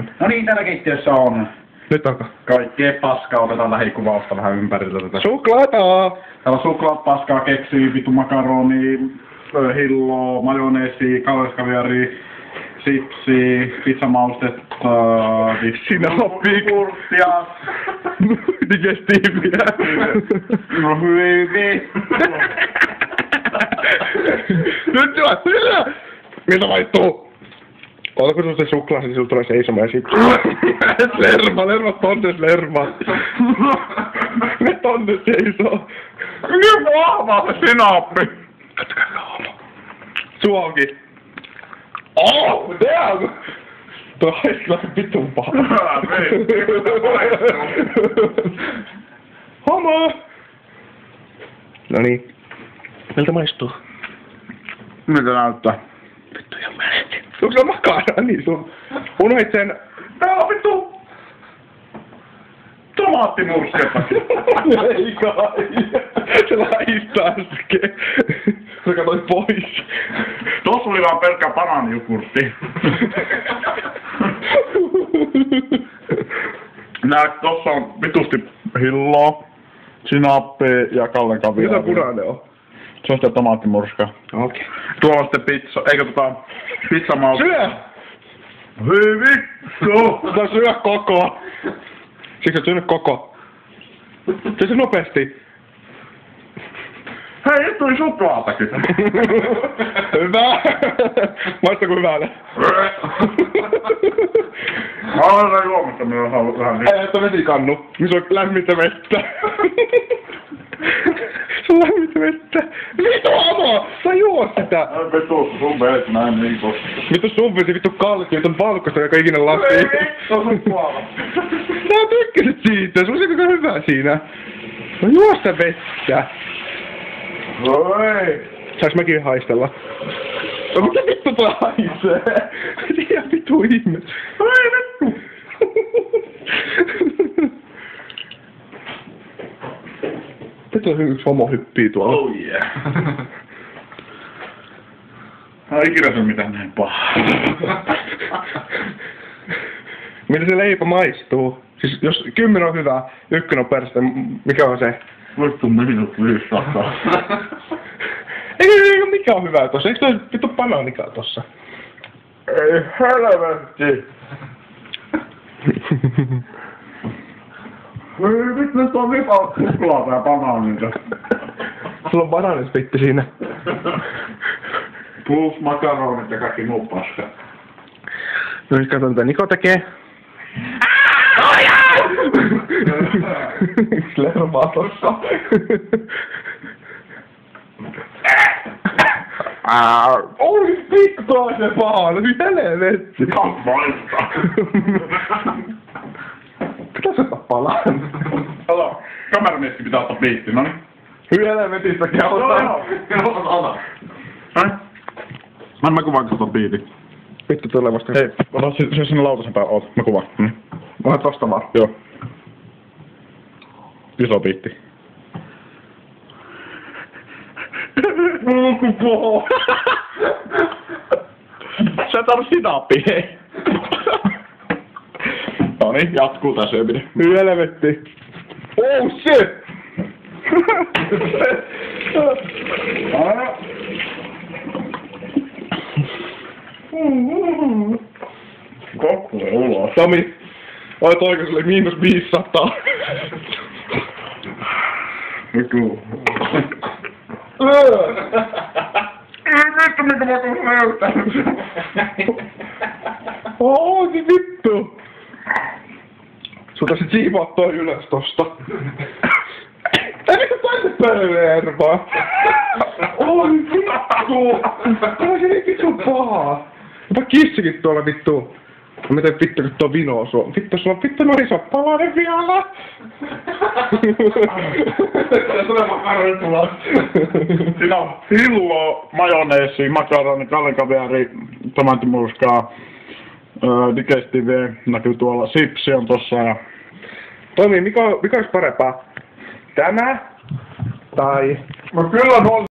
semmonen. No niin, täällä keittiössä on Nyt alkaa. kaikkea paskaa. Otetaan lähikuvausta vähän ympäriltä tätä. Suklaata! Täällä on suklaat, paskaa, keksiä, vitu makaroni, hilloa, majoneesi, kaloriskaviari, sipsi, pizzamaustetta, Sinappikurttia, digestiiviä. No hyvin. Nyt syö! Miltä maistuu? Oletko sun se suklaasi, niin sulla tulee seisomaan ja sipsi. Lerma tonne lerma. Me tonne seisoo. Niin vahva se sinappi. Katsokaa laama. Suoki. Oh, damn! Tuo haistaa vitun paha. Homo! Noniin. Miltä maistuu? Miltä näyttää? Vittu ihan menetin. Onko se makaraa? Niin sun. Unohit sen. Täällä on vittu tomaattimursketta. Ei kai. Se laistaa äsken. Se katoi pois. Tossa oli vaan pelkkä banaanijogurtti. Tossa on vitusti hilloa, sinappia ja Kallen kaviaaria. Mitä punainen on? Se on sitä tomaattimurska. Okei. Tuolla on sitten pizza, eikö pizzamausta. Syö! Hyi vittu! Tää syö koko. Siksi et syönyt koko. Syö se nopeasti. Hei, nyt tuli suklaatakin. Hyvä! Maistaako hyvälle? Mä olen juomassa, minä haluan vähän niin. Ei, että vesikannu. Niin se on lämmintä vettä. Se on lämmintä vettä. Vittu Amo! Sä juo sitä! Vittu, sun vedet näin niin koska. Vittu sun vesi, vittu kalkki, vittu valkoista, joka ikinä lasii. Ei vittu, sun puolella. Sä tykkäsit siitä, se oli aika hyvä siinä. No juo sitä vettä. Oi! Saanko mäkin haistella? No mitä vittu toi haisee? Ihan vittu ihme. Oi vittu! Nyt on yksi homo hyppii tuolla. Oh yeah. Mä en ikinä syö mitään näin pahaa. Miten se leipä maistuu? Siis jos 10 on hyvä, 1 on perste, mikä on se? Vittu minut 500. Ei mikä on hyvä tossa? Eikö toi vittu banaanikaan tossa? Ei helvetti! Ei vittu, nyt on vipa suklaata ja banaanita. Sulla on banaanisplitti siinä. Plus makaronit ja kaikki muu paska. No nyt katsotaan mitä Niko tekee. Yksi lermaa tossa. Oi vittu toisen pahan, nyt helvetti. Vaista! Pitäis ottaa palaan. Alo, kameramieskin pitää ottaa biitti, noniin. Hyi helvetistä kehotaan. Ota. Mä kuvaan katsotaan biitin. Vittu tulee vasta. Hei, ota se sinne lautasen päällä, oot, mä kuvaan. Mä oon tosta vaan. Joo. Iso biitti. Sä et saanut sinappia, hei. Noniin, jatkuu tää syöminen. Hyi helvetti. Oh shit! Kokku ulos. Tomi, olet oikein sulle -500. Vittu. Ei vittu, mikä mä tuun löytänyt. Niin vittu. Sun tässä siivoa toi ylös tosta. Ei vittu tänne pöydälle Erva. Oi vittu. Tää on se niin vittu paha. Jopa kissakin tuolla vittu. Mä mietin vittu kun tuo vino sua. Vittu sulla on vittu noin iso palanen vielä. Tulee makaronit tulos. Siinä on hilloa, majoneesi, makaroni, kallenkaviari, tomaattimurskaa, digestiive näkyy tuolla, sipsi on tossa ja... Tomi, mikä olisi parempaa? Tämä? Tai... No kyllä on